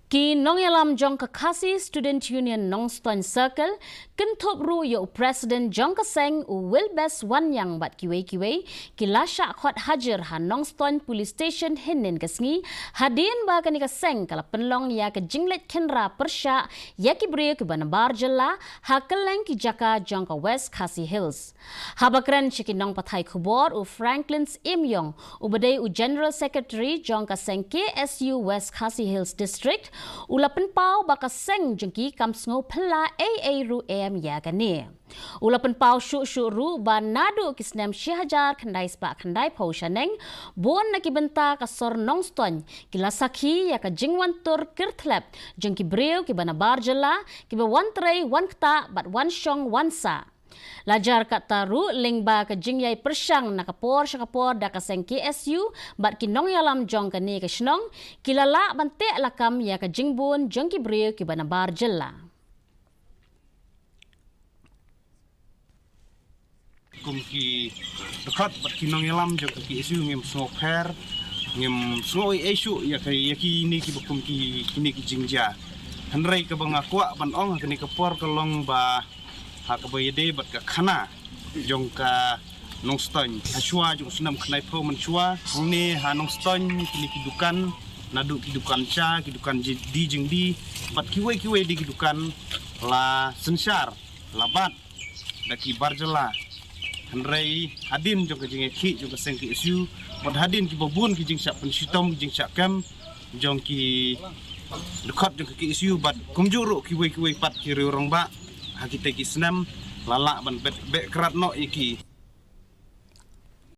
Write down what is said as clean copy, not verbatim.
Ki Nongïalam jong KHASI Student Union Nongstoin Circle kentop ru yo President jong keseng u Wilbes wan yang bat kiwe ki Shah Khot Hajir ha Nongstoin Police Station hinin kesngi hadin ba kani keseng kala penlong ya ke jinglet kenra persya ya ki brio ke banabar jela ha keleng ki jaka jong ke West KHASI Hills. Habakran chiki nong pathai khubor u Franklin's Imyong u badai u General Secretary jong keseng KSU West KHASI Hills District Ulapan pau baka seng jengki kam sngo pela ru em ya kani. Ulapan pau syuk ru ba nadu kisnem Hajir khandai spa khandai pau shaneng bon nakibenta kasor Nongstoin kila sakhi ya ka jingwan tur kirthlep jengki breu ki banabar jela ki ba wan trei wan kta bat wan shong wan sa. Lajar kat taru lingba ke jingyai persang nakapor syakapor da kaseng KSU bat ki Nongïalam jong kani ke shnong kilala bante lakam ya ke jingbun jong ki breu ki banabar jela. Kum ki dekat bat ki Nongïalam jong ki KSU ngem sngo pher ngem sngo isu ya ki ni ki bukum ki kini ki jingja. Hanrei ke bangakwa ban ong kani kapor kelong ba hakabayade bat ka khana jong ka Nongstoin haswa jong senam khnai pro menchua ni ha Nongstoin kini kidukan nadu kidukan cha kidukan di jing di bat kiwe di kidukan la sensar labat daki barjela hanrei hadin jong ka jing ki jong ka seng ki isu bat hadin ki babun ki jing sak pensitom jing sak kam jong ki dekat jong ki isu bat kumjuru kiwe pat ki rong ba hakite ki senam lalak ban bet kerat no iki